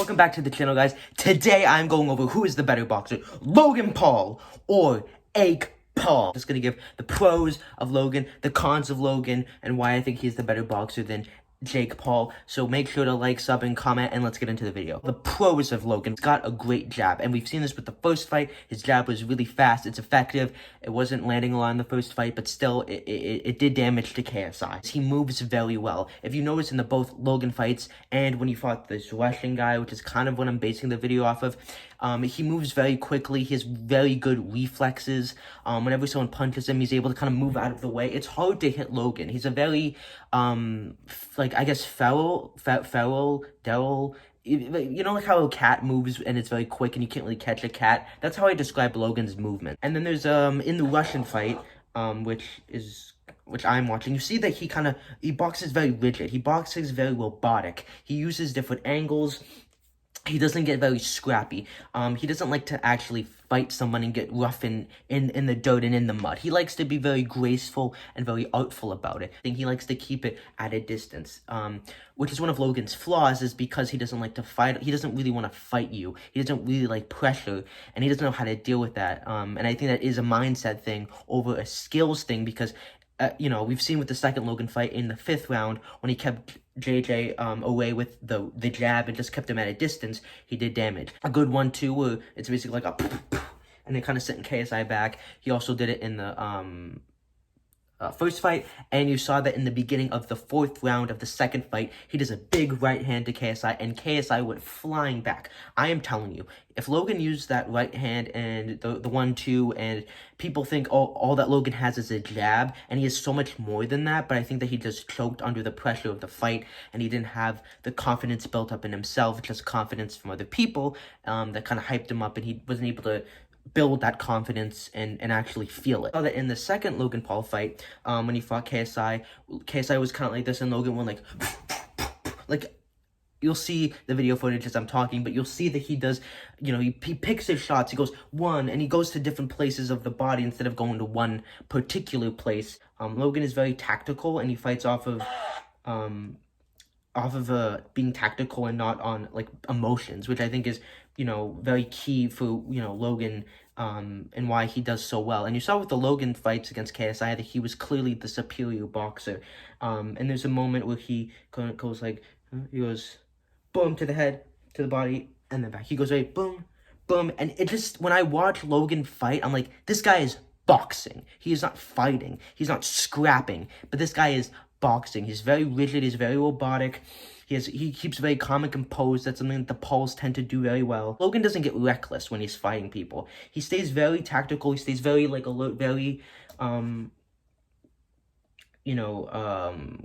welcome back to the channel, guys. Today I'm going over who is the better boxer, Logan Paul or Jake Paul. Just gonna give the pros of Logan, the cons of Logan, and why I think he's the better boxer than Jake Paul. So make sure to like, sub, and comment, and let's get into the video. The pros of Logan. He's got a great jab, and we've seen this with the first fight. His jab was really fast, it's effective. It wasn't landing a lot in the first fight, but still, it did damage to KSI. He moves very well. If you notice in the both Logan fights, and when he fought this Russian guy, which is kind of what I'm basing the video off of, he moves very quickly. He has very good reflexes. Whenever someone punches him, he's able to kind of move out of the way. It's hard to hit Logan. He's a very, I guess, feral, Daryl. You know, like how a cat moves and it's very quick and you can't really catch a cat? That's how I describe Logan's movement. And then there's, in the Russian fight, which I'm watching, you see that he boxes very rigid. He boxes very robotic. He uses different angles. He doesn't get very scrappy. He doesn't like to actually fight someone and get rough in the dirt and in the mud. He likes to be very graceful and very artful about it. I think he likes to keep it at a distance, which is one of Logan's flaws, is because he doesn't like to fight. He doesn't really want to fight you. He doesn't really like pressure, and he doesn't know how to deal with that. And I think that is a mindset thing over a skills thing, because you know, we've seen with the second Logan fight in the 5th round, when he kept JJ away with the jab and just kept him at a distance, he did damage. A good one too, where it's basically like a and then kind of sitting KSI back. He also did it in the first fight, and you saw that in the beginning of the 4th round of the second fight, he does a big right hand to KSI, and KSI went flying back. I am telling you, if Logan used that right hand and the 1-2, and people think all that Logan has is a jab, and he has so much more than that, but I think that he just choked under the pressure of the fight, and he didn't have the confidence built up in himself, just confidence from other people that kind of hyped him up, and he wasn't able to build that confidence and actually feel it. So that in the second Logan Paul fight, when he fought KSI was kind of like this, and Logan went like, you'll see the video footage as I'm talking, but you'll see that he does, you know, he picks his shots, he goes one, and he goes to different places of the body instead of going to one particular place. Logan is very tactical, and he fights off of being tactical and not on, like, emotions, which I think is, you know, very key for, you know, Logan, and why he does so well. And you saw with the Logan fights against KSI that he was clearly the superior boxer. And there's a moment where he goes like, he goes, boom, to the head, to the body, and then back. He goes right, boom, boom, and it just, when I watch Logan fight, I'm like, this guy is boxing. He is not fighting. He's not scrapping, but this guy is boxing. He's very rigid. He's very robotic. He keeps very calm and composed. That's something that the Pauls tend to do very well. Logan doesn't get reckless when he's fighting people. He stays very tactical. He stays very, like, alert, very, you know,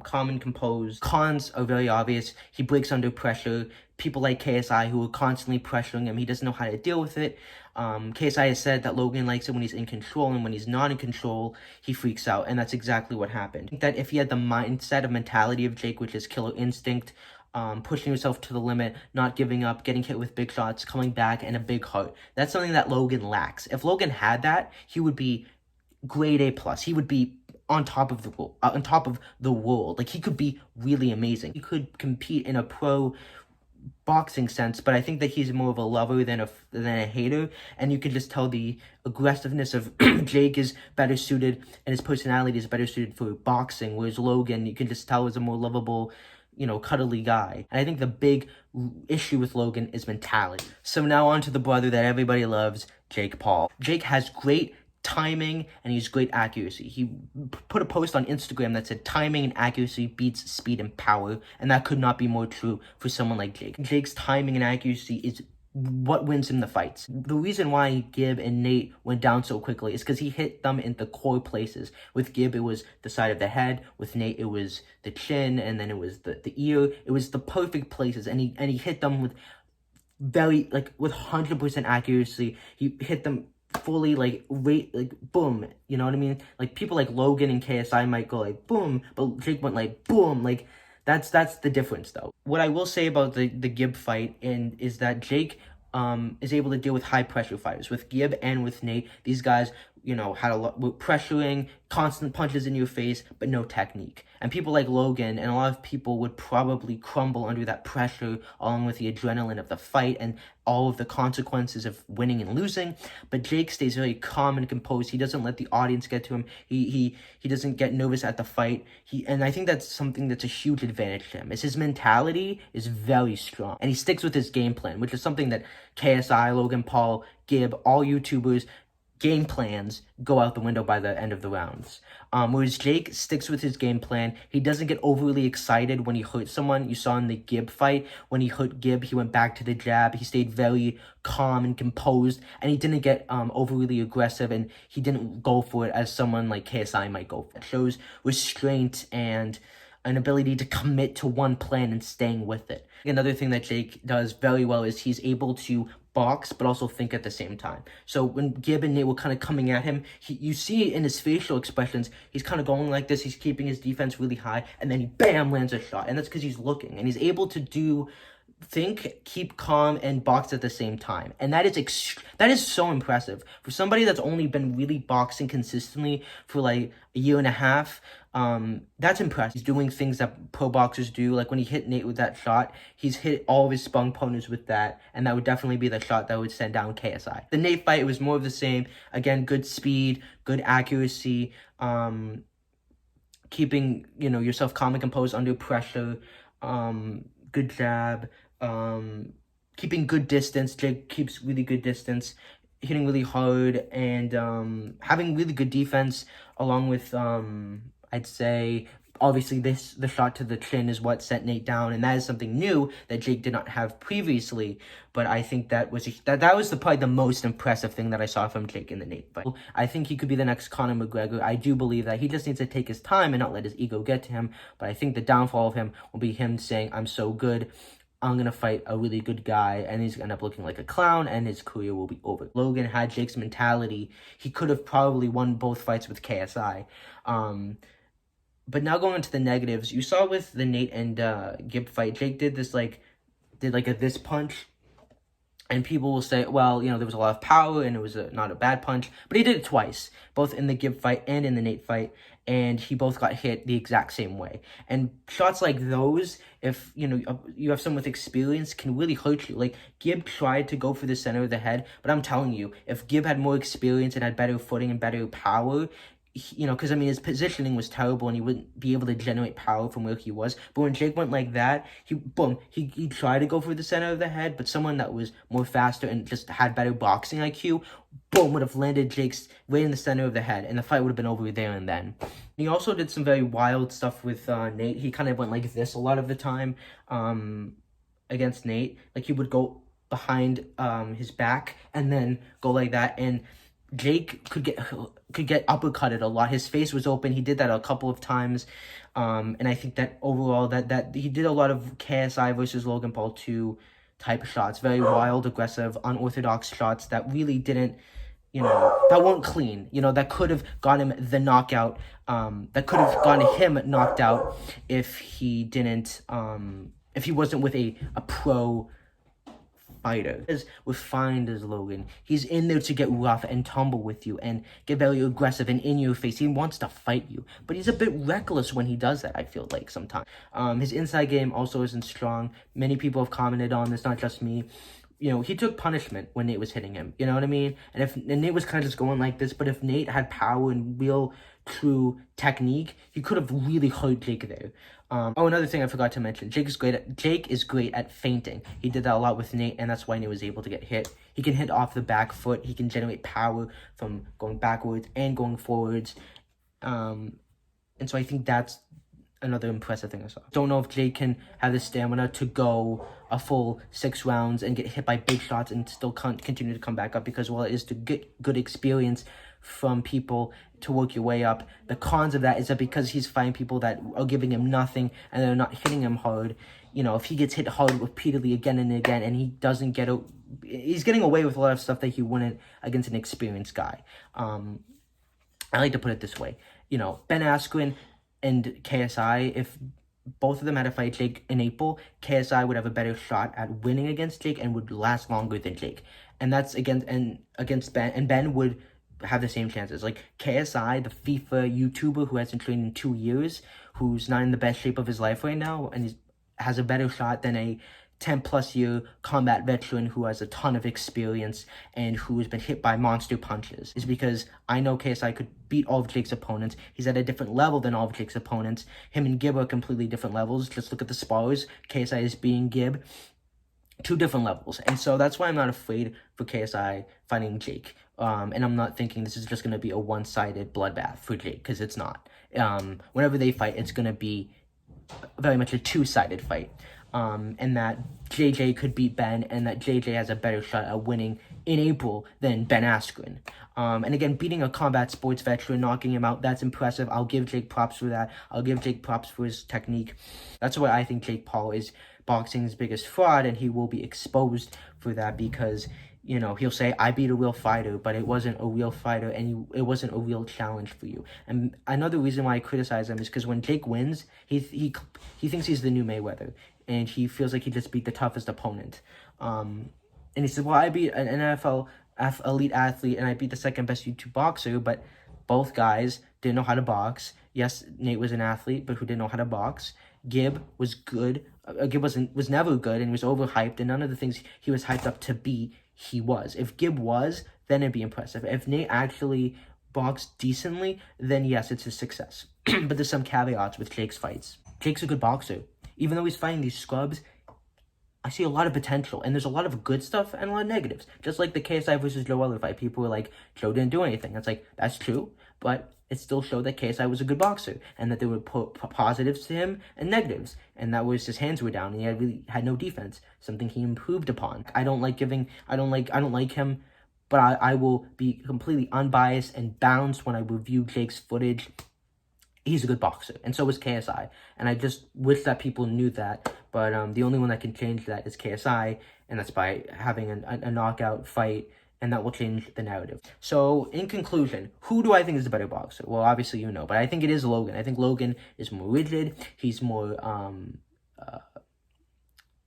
calm and composed. Cons are very obvious. He breaks under pressure. People like KSI who are constantly pressuring him, he doesn't know how to deal with it. KSI has said that Logan likes it when he's in control, and when he's not in control, he freaks out, and that's exactly what happened. I think that if he had the mindset of mentality of Jake, which is killer instinct, pushing himself to the limit, not giving up, getting hit with big shots, coming back, and a big heart, that's something that Logan lacks. If Logan had that, he would be grade A+. He would be on top of the world. Like, he could be really amazing. He could compete in a pro boxing sense, but I think that he's more of a lover than a hater, and you can just tell the aggressiveness of Jake is better suited, and his personality is better suited for boxing, whereas Logan, you can just tell, is a more lovable, you know, cuddly guy. And I think the big issue with Logan is mentality. So now on to the brother that everybody loves, Jake Paul. Jake has great timing, and he's great accuracy. He put a post on Instagram that said timing and accuracy beats speed and power, and that could not be more true for someone like Jake. Jake's timing and accuracy is what wins him the fights. The reason why Gib and Nate went down so quickly is because he hit them in the core places. With Gib, it was the side of the head. With Nate, it was the chin, and then it was the ear. It was the perfect places, and he hit them with very, like, with 100% accuracy. He hit them fully, like, boom, you know what I mean? Like, people like Logan and KSI might go like boom, but Jake went like boom. Like, that's the difference, though. What I will say about the Gib fight is that Jake is able to deal with high pressure fighters. With Gib and with Nate, these guys had a lot with pressuring, constant punches in your face, but no technique. And people like Logan and a lot of people would probably crumble under that pressure, along with the adrenaline of the fight and all of the consequences of winning and losing. But Jake stays very calm and composed. He doesn't let the audience get to him. He doesn't get nervous at the fight. And I think that's something that's a huge advantage to him. Is his mentality is very strong, and he sticks with his game plan, which is something that KSI, Logan Paul, Gib, all YouTubers, game plans go out the window by the end of the rounds. Whereas Jake sticks with his game plan. He doesn't get overly excited when he hurts someone. You saw in the Gib fight, when he hurt Gib, he went back to the jab. He stayed very calm and composed, and he didn't get overly aggressive, and he didn't go for it as someone like KSI might go for it. It shows restraint and an ability to commit to one plan and staying with it. Another thing that Jake does very well is he's able to box but also think at the same time. So when Gib and Nate were kind of coming at him, you see in his facial expressions, he's kind of going like this, he's keeping his defense really high, and then he bam lands a shot, and that's because he's looking, and he's able to think, keep calm, and box at the same time. And that is so impressive for somebody that's only been really boxing consistently for like a year and a half. That's impressive. He's doing things that pro boxers do. Like when he hit Nate with that shot, he's hit all of his sparring partners with that, and that would definitely be the shot that would send down KSI. The Nate fight, it was more of the same. Again, good speed, good accuracy, keeping yourself calm and composed under pressure, good jab, keeping good distance. Jake keeps really good distance, hitting really hard, and having really good defense, along with I'd say obviously the shot to the chin is what sent Nate down, and that is something new that Jake did not have previously. But I think that was probably the most impressive thing that I saw from Jake in the Nate fight. I think he could be the next Conor McGregor. I do believe that he just needs to take his time and not let his ego get to him. But I think the downfall of him will be him saying, "I'm so good, I'm going to fight a really good guy," and he's going to end up looking like a clown, and his career will be over. Logan had Jake's mentality. He could have probably won both fights with KSI. But now going into the negatives, you saw with the Nate and Gib fight, Jake did this punch, and people will say, well, there was a lot of power, and it was not a bad punch, but he did it twice, both in the Gib fight and in the Nate fight, and he both got hit the exact same way. And shots like those, if you have someone with experience, can really hurt you. Like Gib tried to go for the center of the head, but I'm telling you, if Gib had more experience and had better footing and better power, because his positioning was terrible, and he wouldn't be able to generate power from where he was. But when Jake went like that, he tried to go for the center of the head, but someone that was more faster and just had better boxing IQ, boom, would have landed Jake's right in the center of the head, and the fight would have been over there and then. He also did some very wild stuff with Nate. He kind of went like this a lot of the time against Nate. Like he would go behind his back and then go like that, and Jake could get uppercutted a lot. His face was open. He did that a couple of times. And I think that overall that he did a lot of KSI versus Logan Paul 2 type shots. Very wild, aggressive, unorthodox shots that really didn't, that weren't clean. That could have got him the knockout. That could have gotten him knocked out if he didn't, if he wasn't with a pro fighter. As refined as Logan, he's in there to get rough and tumble with you and get very aggressive and in your face. He wants to fight you, but he's a bit reckless when he does that, I feel like sometimes. His inside game also isn't strong. Many people have commented on this, not just me. He took punishment when Nate was hitting him. You know what I mean? And Nate was kind of just going like this, but if Nate had power and real true technique, he could have really hurt Jake there. Another thing I forgot to mention, Jake is great at feinting. He did that a lot with Nate, and that's why Nate was able to get hit. He can hit off the back foot. He can generate power from going backwards and going forwards. And so I think that's another impressive thing I saw. Don't know if Jake can have the stamina to go a full 6 rounds and get hit by big shots and still continue to come back up, because while it is to get good experience from people to work your way up, the cons of that is that because he's fighting people that are giving him nothing and they're not hitting him hard, if he gets hit hard repeatedly again and again and he doesn't he's getting away with a lot of stuff that he wouldn't against an experienced guy. I like to put it this way, Ben Askren and KSI, if both of them had to fight Jake in April, KSI would have a better shot at winning against Jake and would last longer than Jake. And that's against Ben, and Ben would have the same chances. Like KSI, the FIFA YouTuber who hasn't trained in 2 years, who's not in the best shape of his life right now, and has a better shot than a 10 plus year combat veteran who has a ton of experience and who has been hit by monster punches, is because I know KSI could beat all of Jake's opponents. He's at a different level than all of Jake's opponents. Him and Gib are completely different levels. Just look at the spars. KSI is beating Gib. 2 different levels. And so that's why I'm not afraid for KSI fighting Jake. And I'm not thinking this is just going to be a one-sided bloodbath for Jake, because it's not. Whenever they fight, it's going to be very much a 2-sided fight. And that JJ could beat Ben, and that JJ has a better shot at winning in April than Ben Askren. And again, beating a combat sports veteran, knocking him out, that's impressive. I'll give Jake props for that. I'll give Jake props for his technique. That's why I think Jake Paul is boxing's biggest fraud, and he will be exposed for that because, you know, he'll say, I beat a real fighter, but it wasn't a real fighter, and it wasn't a real challenge for you. And another reason why I criticize him is because when Jake wins, he thinks he's the new Mayweather, and he feels like he just beat the toughest opponent. And he said, well, I beat an NFL elite athlete, and I beat the second best YouTube boxer, but both guys didn't know how to box. Yes, Nate was an athlete, but who didn't know how to box. Gib was good. Gib was never good and was overhyped, and none of the things he was hyped up to be, he was. If Gib was, then it'd be impressive. If Nate actually boxed decently, then yes, it's a success. But there's some caveats with Jake's fights. Jake's a good boxer. Even though he's fighting these scrubs, I see a lot of potential, and there's a lot of good stuff and a lot of negatives. Just like the KSI versus Joe Weller fight, people were like, Joe didn't do anything. It's like, that's true, but it still showed that KSI was a good boxer, and that there were positives to him and negatives, and that was his hands were down, and he really had no defense, something he improved upon. I don't like him, but I will be completely unbiased and balanced when I review Jake's footage. He's a good boxer, and so is KSI, and I just wish that people knew that, but the only one that can change that is KSI, and that's by having a knockout fight, and that will change the narrative. So, in conclusion, who do I think is the better boxer? Well, obviously you know, but I think it is Logan. I think Logan is more rigid, he's more,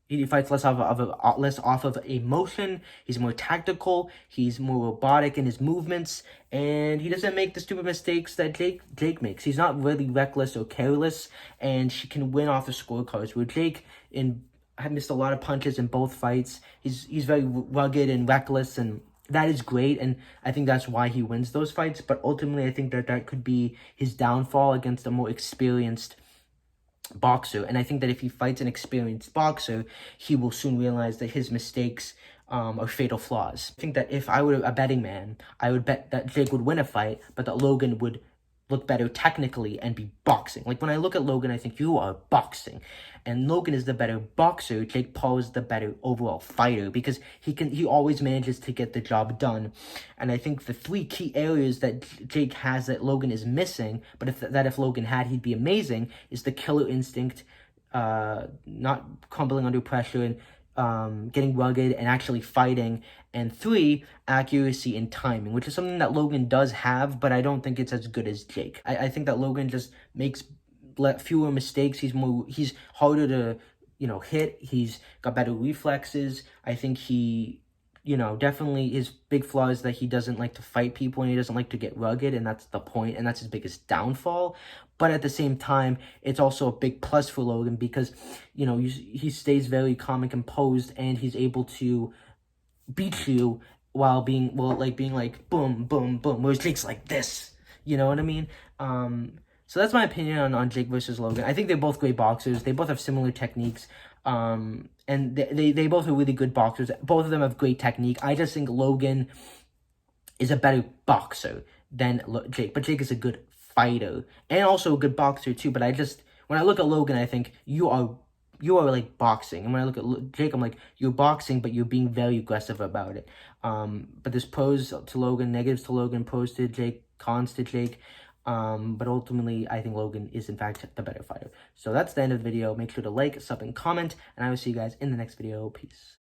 he fights less off of emotion. He's more tactical. He's more robotic in his movements, and he doesn't make the stupid mistakes that Jake makes. He's not really reckless or careless, and she can win off the scorecards. Where Jake had missed a lot of punches in both fights. He's very rugged and reckless, and that is great, and I think that's why he wins those fights. But ultimately, I think that could be his downfall against a more experienced boxer, and I think that if he fights an experienced boxer, he will soon realize that his mistakes are fatal flaws. I think that if I were a betting man, I would bet that Jake would win a fight, but that Logan would look better technically and be boxing. Like, when I look at Logan, I think you are boxing, and Logan is the better boxer. Jake Paul is the better overall fighter, because he always manages to get the job done. And I think the 3 key areas that Jake has that Logan is missing, but if Logan had, he'd be amazing, is the killer instinct, not crumbling under pressure, and getting rugged and actually fighting, and 3, accuracy and timing, which is something that Logan does have, but I don't think it's as good as Jake. I think that Logan just makes fewer mistakes. He's harder to, you know, hit. He's got better reflexes. I think he, you know, definitely his big flaw is that he doesn't like to fight people, and he doesn't like to get rugged, and that's the point, and that's his biggest downfall. But at the same time, it's also a big plus for Logan because, you know, he stays very calm and composed, and he's able to beat you while being like boom, boom, boom, whereas Jake's like this, you know what I mean? So that's my opinion on Jake versus Logan. I think they're both great boxers. They both have similar techniques. And they both are really good boxers. Both of them have great technique. I just think Logan is a better boxer than Jake. But Jake is a good fighter and also a good boxer too. But when I look at Logan, I think you are like boxing. And when I look at Jake, I'm like, you're boxing, but you're being very aggressive about it. But there's pros to Logan, negatives to Logan, pros to Jake, cons to Jake. But ultimately, I think Logan is, in fact, the better fighter. So that's the end of the video. Make sure to like, sub, and comment, and I will see you guys in the next video. Peace.